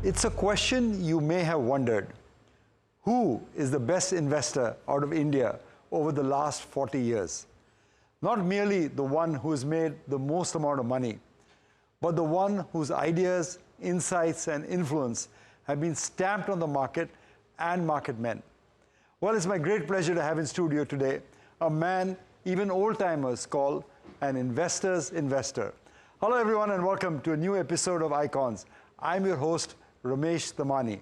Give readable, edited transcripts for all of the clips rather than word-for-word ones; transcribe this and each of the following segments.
It's a question you may have wondered. Who is the best investor out of India over the last 40 years? Not merely the one who has made the most amount of money, but the one whose ideas, insights, and influence have been stamped on the market and market men. Well, it's my great pleasure to have in studio today a man even old-timers call an investor's investor. Hello, everyone, and welcome to a new episode of Icons. I'm your host, Ramesh Damani.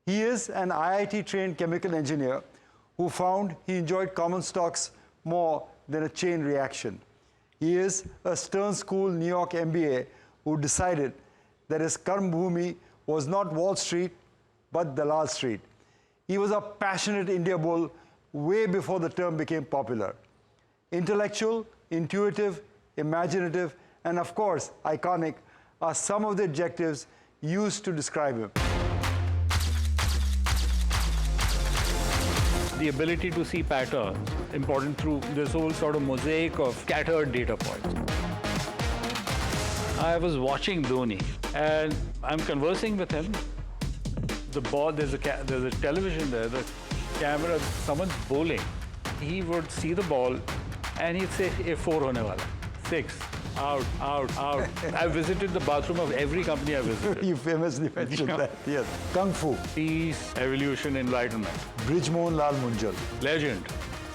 He is an IIT-trained chemical engineer who found he enjoyed common stocks more than a chain reaction. He is a Stern School New York MBA who decided that his Karm Bhumi was not Wall Street, but Dalal Street. He was a passionate India bull way before the term became popular. Intellectual, intuitive, imaginative, and of course, iconic are some of the adjectives used to describe him. The ability to see patterns, important through this whole sort of mosaic of scattered data points. I was watching Dhoni, and I'm conversing with him. The ball, there's a television there, the camera, someone's bowling. He would see the ball, and he'd say, "Ye 4 hone wala, 6, out, out, out." I visited the bathroom of every company I visited. You famously mentioned that, yes. Kung Fu. Peace, evolution, enlightenment. Brij Mohan Lal Munjal. Legend.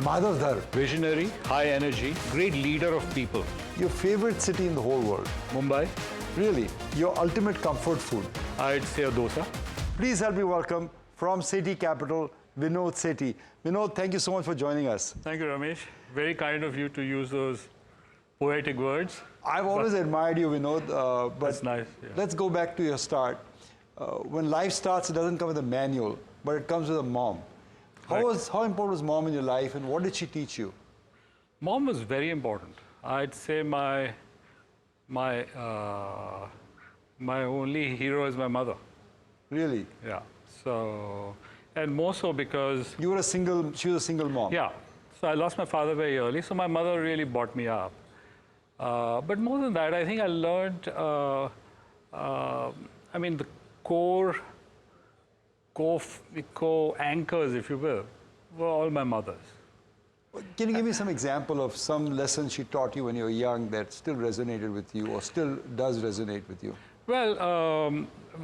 Madhav Dhar. Visionary, high energy, great leader of people. Your favorite city in the whole world? Mumbai, Really? Your ultimate comfort food? I'd say a dosa. Please help me welcome from Sethi Capital, Vinod Sethi. Vinod, thank you so much for joining us. Thank you, Ramesh. Very kind of you to use those poetic words. I've always admired you, Vinod, but That's nice. Yeah. let's go back to your start. When life starts, it doesn't come with a manual, but it comes with a mom. How important was mom in your life, and what did she teach you? Mom was very important. I'd say my only hero is my mother. Really? Yeah. So, and more so because She was a single mom. yeah. So I lost my father very early. So my mother really brought me up. But more than that, I think I learned. I mean, the core anchors, if you will, were all my mother's. Can you give me some example of some lessons she taught you when you were young that still resonated with you or still does resonate with you? Well,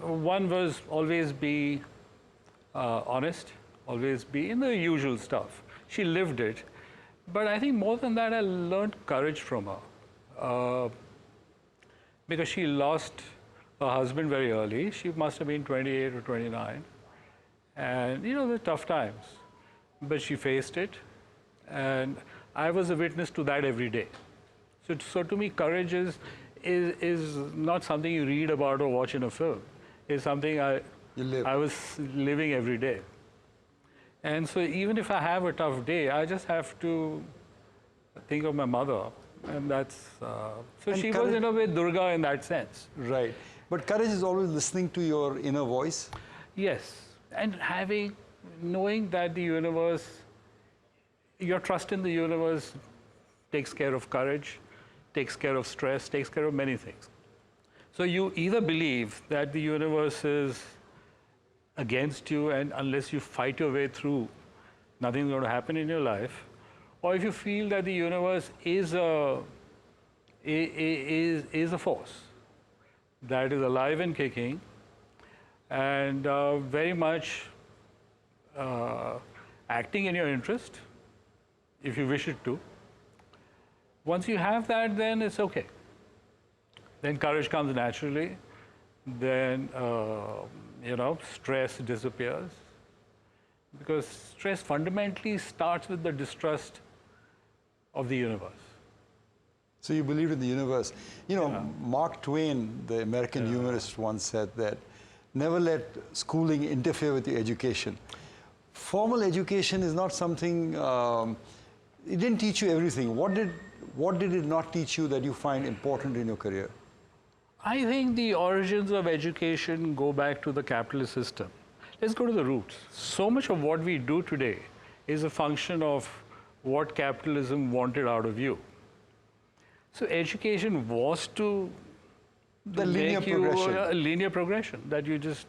one was always be honest, always be in the usual stuff. She lived it. But I think more than that, I learned courage from her. Because she lost her husband very early. She must have been 28 or 29. And, you know, the tough times. But she faced it. And I was a witness to that every day. So to me, courage is not something you read about or watch in a film. It's something I was living every day. And so even if I have a tough day, I just have to think of my mother. And that's, so she was in a way Durga in that sense. Right. But courage is always listening to your inner voice. Yes. And knowing that the universe, your trust in the universe takes care of courage, takes care of stress, takes care of many things. So you either believe that the universe is against you and unless you fight your way through, nothing's going to happen in your life, or if you feel that the universe is a force that is alive and kicking and very much acting in your interest, if you wish it to. Once you have that, then it's okay. Then courage comes naturally. Then, you know, stress disappears. Because stress fundamentally starts with the distrust of the universe. So you believed in the universe. You know, Mark Twain, the American humorist, once said that never let schooling interfere with your education. Formal education is not something, it didn't teach you everything. What did it not teach you that you find important in your career? I think the origins of education go back to the capitalist system. Let's go to the roots. So much of what we do today is a function of what capitalism wanted out of you. So education was to The linear progression. A linear progression, that you just,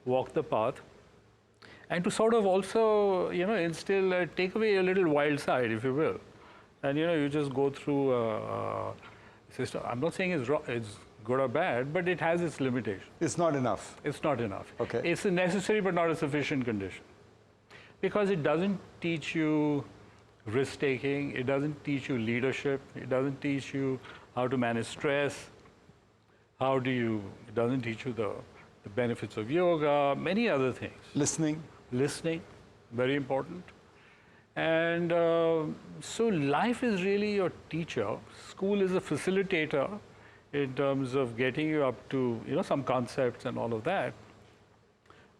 walk the path. And to sort of also, instill, take away a little wild side, if you will. And, you just go through a system. I'm not saying it's good or bad, but it has its limitations. It's not enough. It's not enough. Okay. It's a necessary but not a sufficient condition. Because it doesn't teach you risk-taking, it doesn't teach you leadership, it doesn't teach you how to manage stress, it doesn't teach you the benefits of yoga, many other things. Listening. Listening, very important. And so life is really your teacher. School is a facilitator in terms of getting you up to, some concepts and all of that.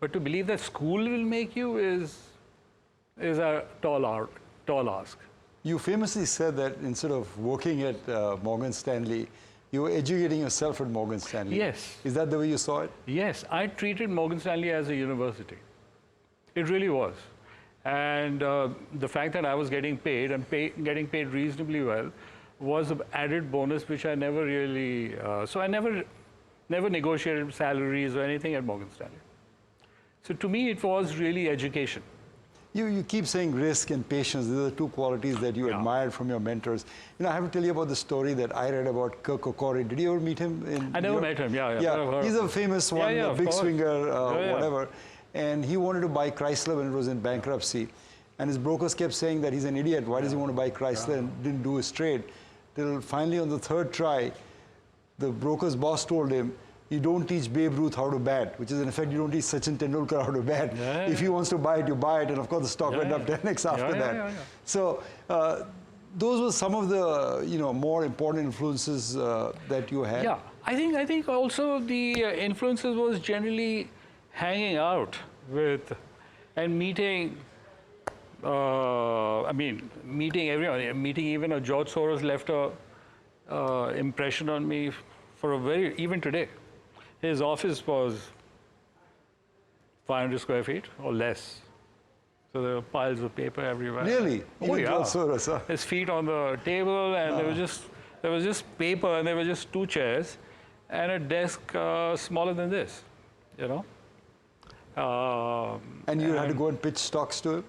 But to believe that school will make you is a tall ask. You famously said that instead of working at Morgan Stanley, you were educating yourself at Morgan Stanley. Yes. Is that the way you saw it? Yes, I treated Morgan Stanley as a university. It really was. And the fact that I was getting paid and getting paid reasonably well was an added bonus, which I never really, so I never negotiated salaries or anything at Morgan Stanley. So to me, it was really education. You keep saying risk and patience. These are the two qualities that you admired from your mentors. I have to tell you about the story that I read about Kirk O'Corey. Did you ever meet him? I never met him, Yeah, he's a famous one, a big swinger, whatever. And he wanted to buy Chrysler when it was in bankruptcy. And his brokers kept saying that he's an idiot. Why does he want to buy Chrysler? And didn't do his trade. Till finally on the third try, the broker's boss told him, you don't teach Babe Ruth how to bat, which is in effect, you don't teach Sachin Tendulkar how to bat. If he wants to buy it, you buy it. And of course, the stock went up 10x after that. So those were some of the more important influences that you had. Yeah, I think also the influences was generally hanging out with and meeting. Meeting everyone. Meeting even a George Soros left a impression on me for even today. His office was 500 square feet or less. So there were piles of paper everywhere. Really? Oh, George Soros, huh? His feet on the table, and there was just paper, and there were just two chairs, and a desk smaller than this, And you had to go and pitch stocks to him?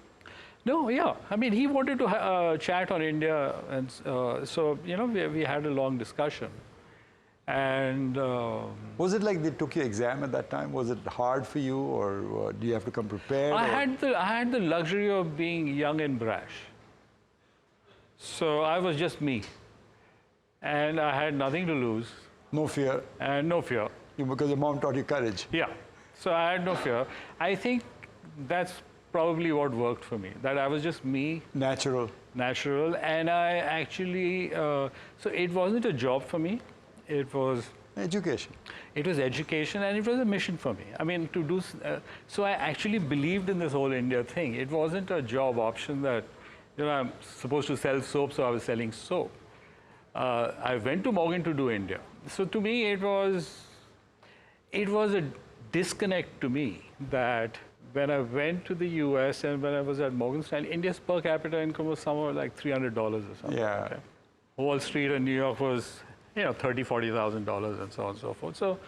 No, yeah. I mean, he wanted to chat on India, and so, we had a long discussion. And was it like they took your exam at that time? Was it hard for you, or do you have to come prepared? I had the luxury of being young and brash. So I was just me. And I had nothing to lose. No fear. And no fear. Because your mom taught you courage. Yeah. So I had no fear. I think that's probably what worked for me, that I was just me. Natural. Natural. And I actually, so it wasn't a job for me. It was education. It was education, and it was a mission for me. I mean, to do, so I actually believed in this whole India thing. It wasn't a job option that, I'm supposed to sell soap, so I was selling soap. I went to Morgan to do India. So to me, it was a disconnect to me that when I went to the US and when I was at Morgan Stanley, India's per capita income was somewhere like $300 or something. Yeah. Okay? Wall Street in New York was, $30,000, $40,000 and so on and so forth. So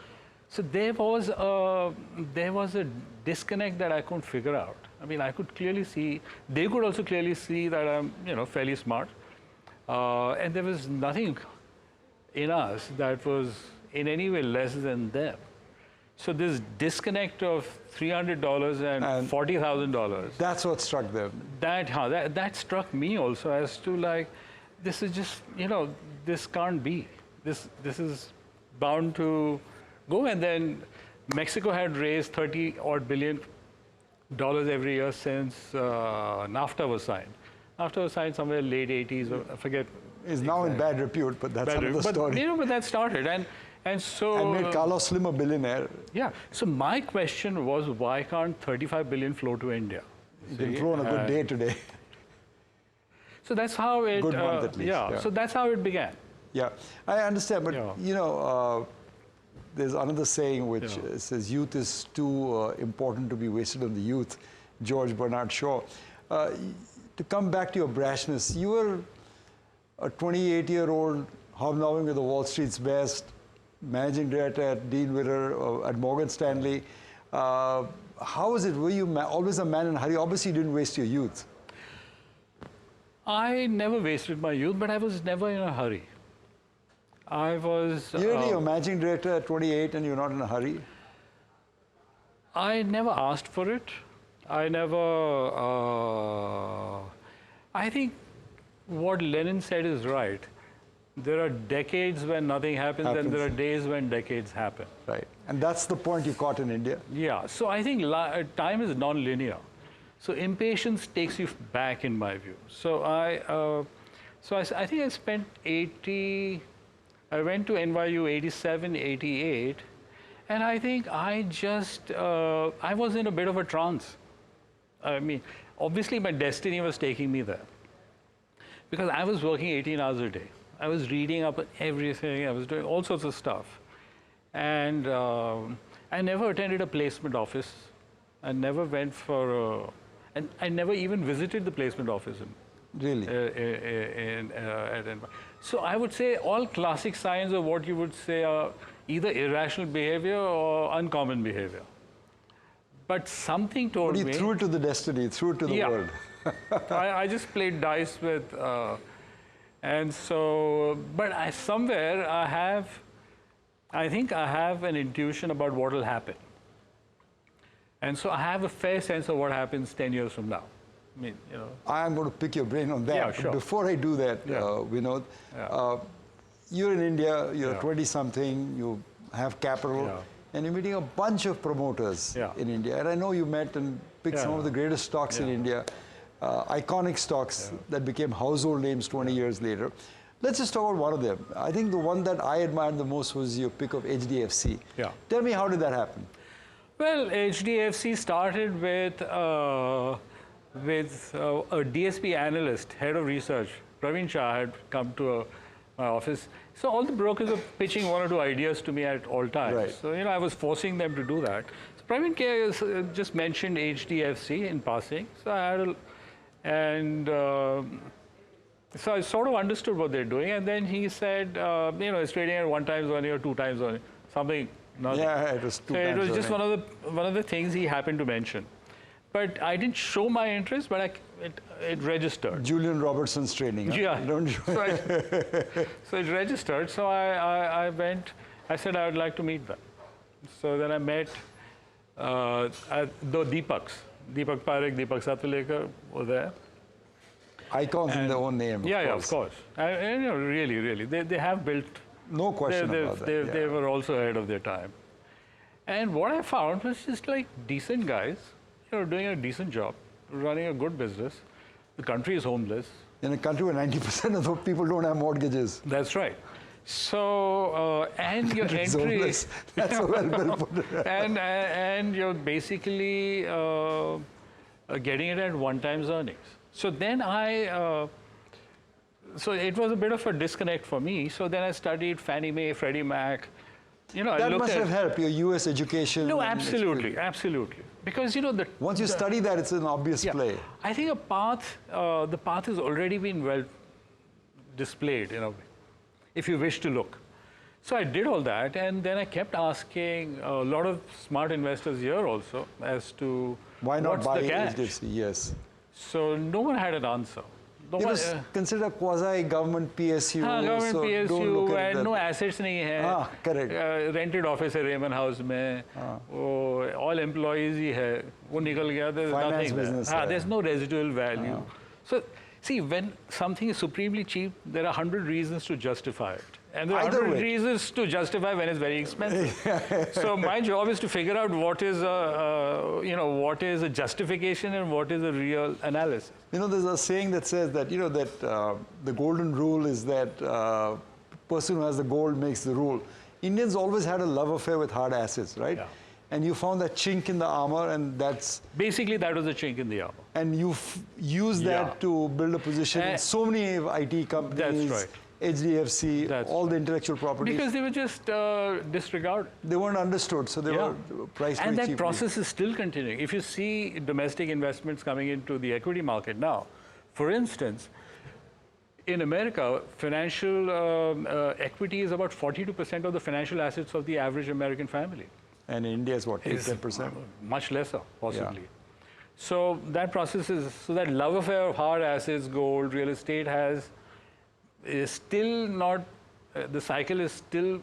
there was a disconnect that I couldn't figure out. I mean, I could clearly see, they could also clearly see that I'm, fairly smart. And there was nothing in us that was in any way less than them. So this disconnect of $300 and $40,000. That's what struck them. That struck me also as to like, this is just, this can't be. This is bound to go. And then Mexico had raised $30-odd billion every year since NAFTA was signed. NAFTA was signed somewhere late 80s, or I forget. It's now in bad repute, but that's another story. But that started. And so... And made Carlos Slim a billionaire. Yeah. So my question was, why can't 35 billion flow to India? You can flow on a good day today. So that's how it... Good month at least. Yeah. So that's how it began. Yeah, I understand, but there's another saying which says youth is too important to be wasted on the youth, George Bernard Shaw. To come back to your brashness, you were a 28-year-old hobnobbing with the Wall Street's best, managing director at Dean Witter at Morgan Stanley. How was it? Were you always a man in a hurry? Obviously, you didn't waste your youth. I never wasted my youth, but I was never in a hurry. I was... Really, you're managing director at 28 and you're not in a hurry? I never asked for it. I never... I think what Lenin said is right. There are decades when nothing happens, and there are days when decades happen. Right. And that's the point you caught in India? Yeah. So I think time is non-linear. So impatience takes you back, in my view. So I think I spent 80... I went to NYU 87, 88, and I think I just... I was in a bit of a trance. I mean, obviously my destiny was taking me there. Because I was working 18 hours a day. I was reading up on everything. I was doing all sorts of stuff. And I never attended a placement office. I never went for and I never even visited the placement office. Really? So I would say all classic signs of what you would say are either irrational behavior or uncommon behavior. But something told me... But you threw it to the destiny, threw it to the world. I just played dice with... and so, but somewhere I think I have an intuition about what will happen. And so I have a fair sense of what happens 10 years from now. I mean, you know. I'm going to pick your brain on that. Yeah, sure. But before I do that, Vinod, you're in India, you're 20-something, you have capital, and you're meeting a bunch of promoters in India. And I know you met and picked some of the greatest stocks in India. Iconic stocks that became household names 20 years later. Let's just talk about one of them. I think the one that I admired the most was your pick of HDFC. Yeah. Tell me, how did that happen? Well, HDFC started with a DSP analyst, head of research. Praveen Shah had come to my office. So all the brokers were pitching one or two ideas to me at all times. Right. So, you know, I was forcing them to do that. So Praveen just mentioned HDFC in passing. So I had so I sort of understood what they're doing, and then he said, you know, it's trading at 1 times earning or 2 times earning, something. Nothing. Yeah, it was 2 times. So it was just earning. one of the things he happened to mention, but I didn't show my interest, but it registered. Julian Robertson's training. Yeah. Don't you? So it registered. So I went. I said I would like to meet them. So then I met the Deepak Parekh, Deepak Satwalekar were there. Icons in their own name. Of course. And, you know, really, they have built. No question about that. They were also ahead of their time. And what I found was just like decent guys, you know, doing a decent job, running a good business. The country is homeless. In a country where 90% of the people don't have mortgages. That's right. So, and your entry... Homeless. That's a well put. and you're basically getting it at 1 times earnings. So then so it was a bit of a disconnect for me. So then I studied Fannie Mae, Freddie Mac. You know, that must have helped your US education. No, absolutely. Because, you know, once you study that, it's an obvious play. I think the path has already been well displayed in a way, if you wish to look. So I did all that, and then I kept asking a lot of smart investors here also as to why not what's buy the catch? HDFC? Yes. So no one had an answer. It was considered a quasi-government PSU. Government so PSU don't look at and no assets nahi hai. Correct. Rented office है Raymond House में. All employees ही है. वो निकल गया. There's Finance nothing business. There's no residual value. So see, when something is supremely cheap, there are 100 reasons to justify it. And there are 100 reasons to justify when it's very expensive. So my job is to figure out what is a justification and what is a real analysis. You know, there's a saying that says that, you know, that the golden rule is that person who has the gold makes the rule. Indians always had a love affair with hard assets, right? Yeah. And you found that chink in the armor, and that's... Basically, that was a chink in the armor. And you used that to build a position in so many IT companies. That's right. HDFC, all the intellectual property. Because they were just disregarded. They weren't understood, so they were priced and very that cheaply. process is still continuing. If you see domestic investments coming into the equity market now, for instance, In America, financial equity is about 42% of the financial assets of the average American family. And in India is what, 8, Is 10%? much lesser, possibly. Yeah. So that process is, so that love affair of hard assets, gold, real estate is still not, the cycle is still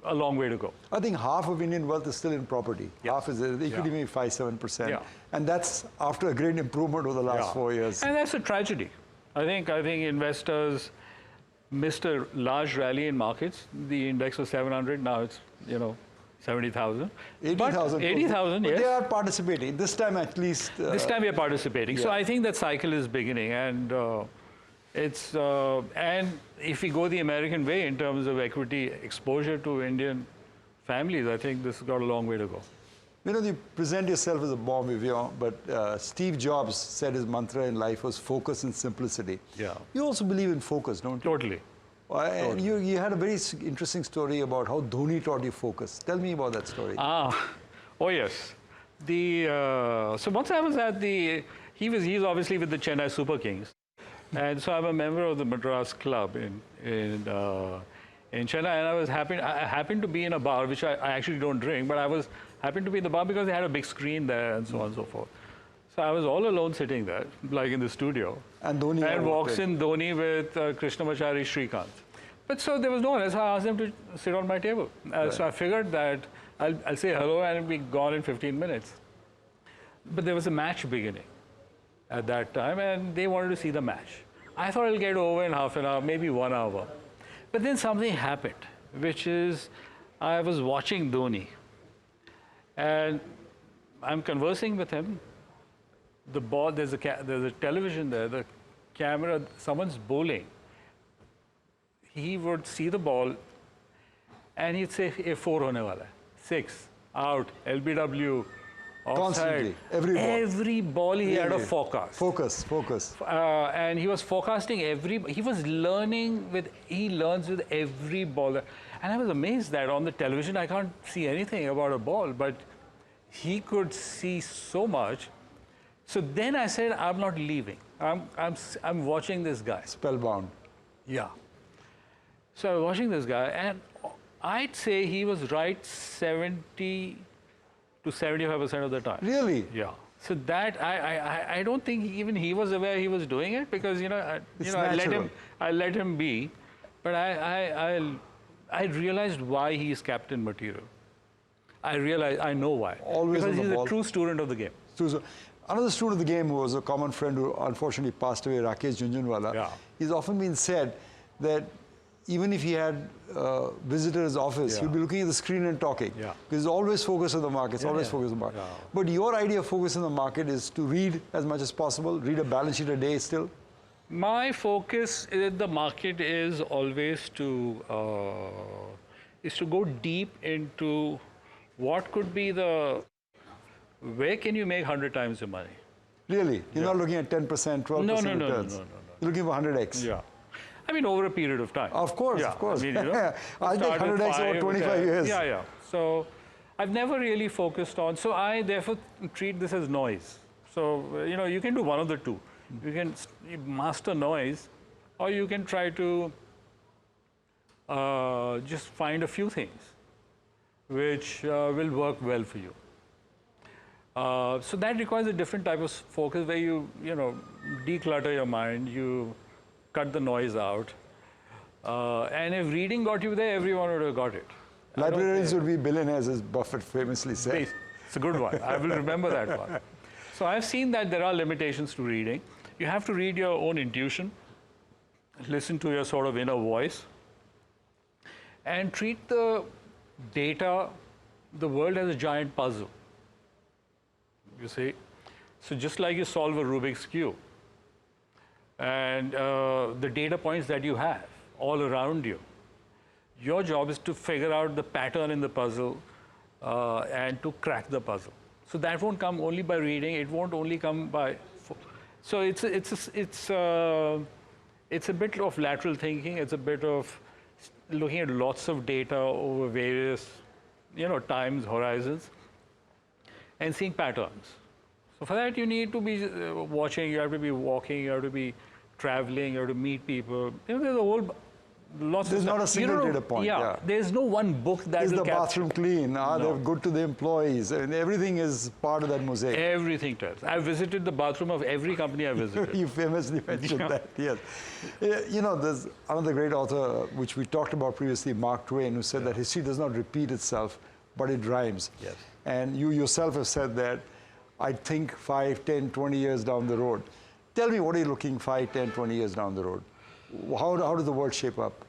a long way to go. I think half of Indian wealth is still in property. Yeah. Half is, the equity Yeah. maybe 5, 7%. Yeah. And that's after a great improvement over the last Yeah. 4 years. And that's a tragedy. I think investors missed a large rally in markets. The index was 700, now it's, 70,000. 80,000. 80,000, But yes. they are participating. This time at least. This time we are participating. So yeah. I think that cycle is beginning, and and if we go the American way in terms of equity exposure to Indian families, I think this has got a long way to go. You present yourself as a bon vivant, but Steve Jobs said his mantra in life was focus and simplicity. Yeah. You also believe in focus, don't you? Totally. And you had a very interesting story about how Dhoni taught you focus. Tell me about that story. Oh yes. So once I was at he's obviously with the Chennai Super Kings, and so I'm a member of the Madras Club in Chennai, and I happened to be in a bar, which I actually don't drink, but I happened to be in the bar because they had a big screen there and so on and so forth. So I was all alone sitting there, like in the studio. And Dhoni walks in Dhoni with Krishnamachari Srikanth. But so there was no one else, so I asked him to sit on my table. So I figured that I'll say hello and it'll be gone in 15 minutes. But there was a match beginning at that time, and they wanted to see the match. I thought it'll get over in half an hour, maybe 1 hour. But then something happened, which is I was watching Dhoni, and I'm conversing with him. The ball, there's a television there, the camera, someone's bowling. He would see the ball and he'd say, "A 4 hone wala hai, 6, out, LBW, offside." Constantly, every ball. Every ball he had a forecast. Focus. And he was forecasting he learns with every ball. And I was amazed that on the television I can't see anything about a ball, but he could see so much. So then I said, I'm not leaving. I'm watching this guy. Spellbound. Yeah. So I was watching this guy, and I'd say he was right 70 to 75% of the time. Really? Yeah. So that I don't think even he was aware he was doing it, because I let him be, but I realized why he is captain material. I know why. Always because on the he's ball. a true student of the game. So, another student of the game who was a common friend who unfortunately passed away, Rakesh Junjunwala. Yeah. He's often been said that even if he had visited his office, Yeah. he'd be looking at the screen and talking. Yeah. Because he's always focused on the markets, always focused on the market. Yeah. But your idea of focus on the market is to read as much as possible, read a balance sheet a day still? My focus in the market is always to go deep into what could be where can you make 100 times your money? Really? You're not looking at 10%, 12% No. returns? No. You're looking for 100x? Yeah. I mean, over a period of time. Of course, Yeah. of course. I mean, I'll take start with 100x over 5, 25 years. Yeah. So I've never really focused on, so I therefore treat this as noise. So, you can do one of the two. You can master noise, or you can try to just find a few things which will work well for you. So that requires a different type of focus, where you declutter your mind, you cut the noise out. And if reading got you there, everyone would have got it. Librarians would be billionaires, as Buffett famously said. It's a good one. I will remember that one. So I've seen that there are limitations to reading. You have to read your own intuition, listen to your sort of inner voice, and treat the data, the world as a giant puzzle. You see? So just like you solve a Rubik's Cube, and the data points that you have all around you, your job is to figure out the pattern in the puzzle and to crack the puzzle. So that won't come only by reading. It won't only come by. So it's a bit of lateral thinking. It's a bit of looking at lots of data over various, times, horizons, and seeing patterns. So for that, you need to be watching. You have to be walking. You have to be traveling, you have to meet people. You know, there's a whole lots There's of not stuff. a single data point. Yeah, there's no one book that Is will the capture. bathroom clean? Are No. they good to the employees? And everything is part of that mosaic. Everything tells. I've visited the bathroom of every company I visited. You famously mentioned that, yes. You know, there's another great author, which we talked about previously, Mark Twain, who said that history does not repeat itself, but it rhymes. Yes. And you yourself have said that, I think 5, 10, 20 years down the road. Tell me, what are you looking 5, 10, 20 years down the road? How does the world shape up?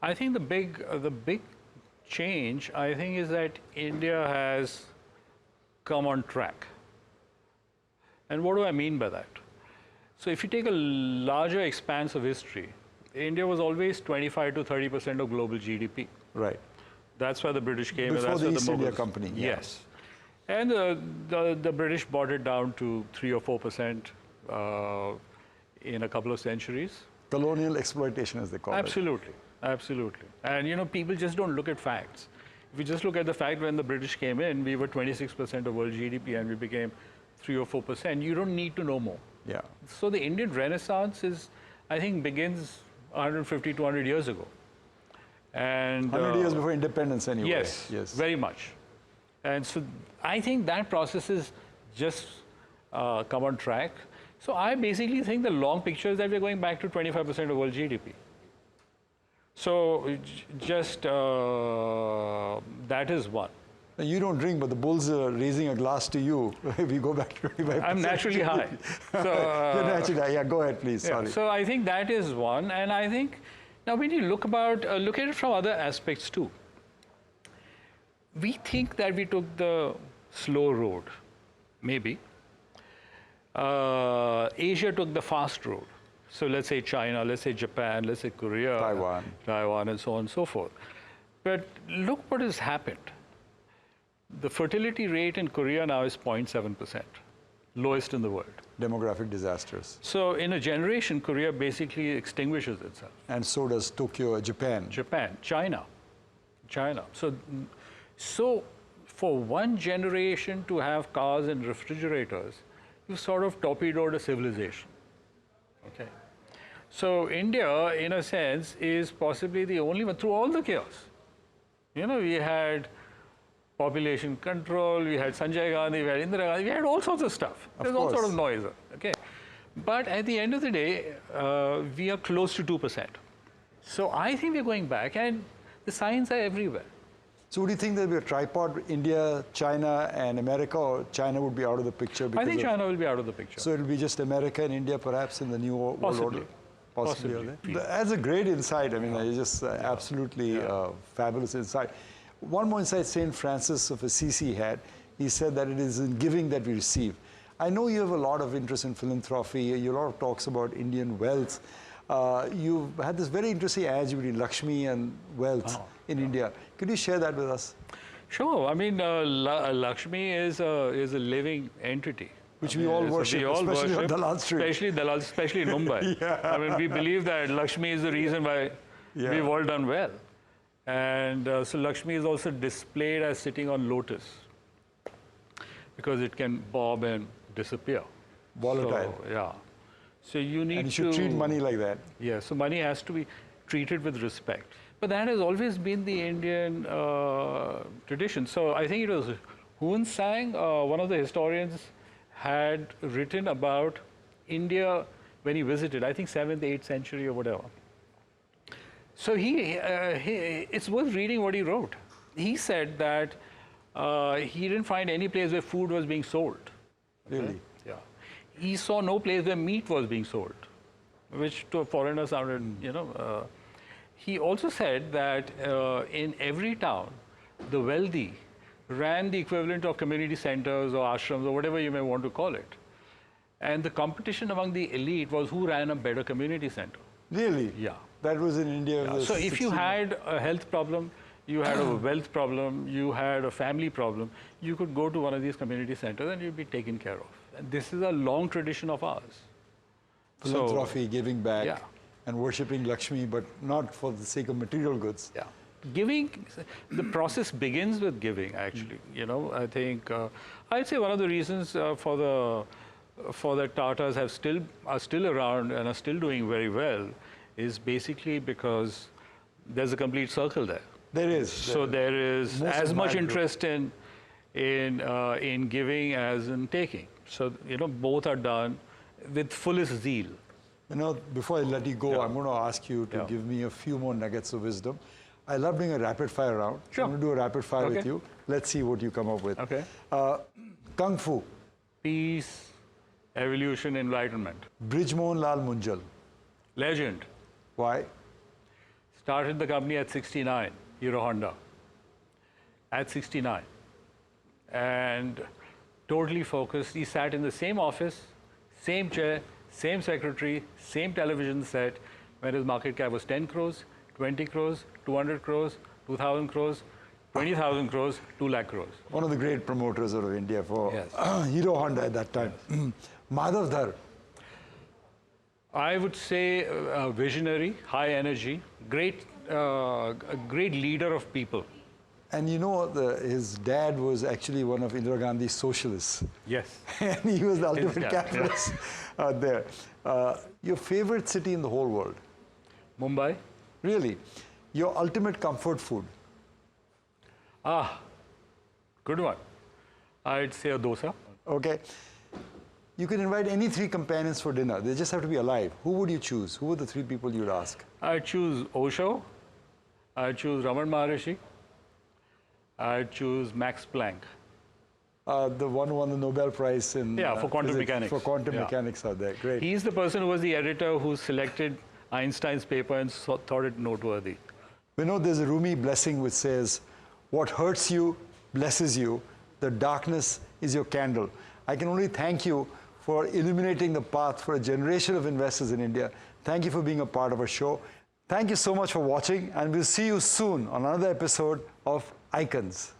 I think the big change, I think, is that India has come on track. And what do I mean by that? So if you take a larger expanse of history, India was always 25 to 30% of global GDP. Right. That's why the British came. Before that's the why East India Mughals- Company. Yeah. Yes. And the British brought it down to 3 or 4% in a couple of centuries. Colonial exploitation, as they call it. Absolutely, absolutely. And you know, people just don't look at facts. If you just look at the fact when the British came in, we were 26% of world GDP and we became 3 or 4%. You don't need to know more. Yeah. So the Indian Renaissance is, I think, begins 150, 200 years ago. And 100 years before independence, anyway. Yes, very much. And so I think that process is just come on track. So I basically think the long picture is that we're going back to 25% of world GDP. So just that is one. You don't drink, but the bulls are raising a glass to you if you go back to 25%. I'm naturally high. So, You're naturally high. Yeah, go ahead, please. yeah, Sorry. so I think that is one. And I think now when you look at it from other aspects too, we think that we took the slow road, maybe. Asia took the fast road. So let's say China, let's say Japan, let's say Korea, Taiwan, and so on and so forth. But look what has happened. The fertility rate in Korea now is 0.7%, lowest in the world. Demographic disasters. So in a generation, Korea basically extinguishes itself. And so does Tokyo, Japan. Japan, China. So for one generation to have cars and refrigerators, you sort of torpedoed a civilization. Okay. So India, in a sense, is possibly the only one through all the chaos. You know, we had population control, we had Sanjay Gandhi, we had Indira Gandhi, we had all sorts of stuff. There's all sort of noise. Okay. But at the end of the day, we are close to 2%. So I think we're going back, and the signs are everywhere. So would you think there'll be a tripod, India, China, and America, or China would be out of the picture? I think China will be out of the picture. So it'll be just America and India, perhaps, in the new world order? Possibly. That's a great insight. I mean, it's just absolutely fabulous insight. One more insight St. Francis of Assisi had. He said that it is in giving that we receive. I know you have a lot of interest in philanthropy. You have a lot of talks about Indian wealth. You've had this very interesting ad between Lakshmi and wealth in India. Could you share that with us? Sure. I mean, Lakshmi is a living entity. Which we all worship, especially on Dalal Street. Especially in Mumbai. I mean, we believe that Lakshmi is the reason why we've all done well. And so Lakshmi is also displayed as sitting on lotus because it can bob and disappear. Volatile. So, so you need and you should treat money like that. Yeah, so money has to be treated with respect. But that has always been the Indian tradition. So I think it was Hun Sang, one of the historians, had written about India when he visited, I think 7th, 8th century or whatever. So it's worth reading what he wrote. He said that he didn't find any place where food was being sold. Really? Yeah. He saw no place where meat was being sold, which to a foreigner sounded, He also said that in every town, the wealthy ran the equivalent of community centers or ashrams or whatever you may want to call it. And the competition among the elite was who ran a better community center. Really? Yeah. That was in India. Yeah. So if you had a health problem, you had a wealth problem, you had a family problem, you could go to one of these community centers and you'd be taken care of. And this is a long tradition of ours. Philanthropy, giving back. Yeah. And worshipping Lakshmi, but not for the sake of material goods. Yeah. Giving, the process begins with giving, actually. I think, I'd say one of the reasons for the for the Tatas are still around and are still doing very well is basically because there's a complete circle there. There is. So there is Most as much admired group. interest in giving as in taking. So both are done with fullest zeal. Before I let you go, Yeah. I'm going to ask you to Yeah. give me a few more nuggets of wisdom. I love doing a rapid fire round. Sure. I'm going to do a rapid fire with Okay. you. Let's see what you come up with. Okay. Kung Fu, Peace, evolution, enlightenment. Brijmohan Lal Munjal. Legend. Why? Started the company at 69, Hero Honda. At 69. And totally focused. He sat in the same office, same chair, same secretary, same television set, when his market cap was 10 crores, 20 crores, 200 crores, 2,000 crores, 20,000 crores, 2 lakh crores. One of the great promoters out of India for Yes. Hero Honda at that time. Madhav Dhar. I would say visionary, high energy, a great leader of people. And his dad was actually one of Indira Gandhi's socialists. Yes. And he was the ultimate dad, capitalist out there. Your favorite city in the whole world? Mumbai. Really? Your ultimate comfort food? Good one. I'd say a dosa. Okay. You can invite any 3 companions for dinner. They just have to be alive. Who would you choose? Who are the 3 people you'd ask? I'd choose Osho. I'd choose Raman Maharishi. I'd choose Max Planck. The one who won the Nobel Prize in For quantum physics, mechanics. For quantum Yeah. mechanics out there. Great. He's the person who was the editor who selected Einstein's paper and thought it noteworthy. There's a Rumi blessing which says, what hurts you blesses you. The darkness is your candle. I can only thank you for illuminating the path for a generation of investors in India. Thank you for being a part of our show. Thank you so much for watching, and we'll see you soon on another episode of Icons.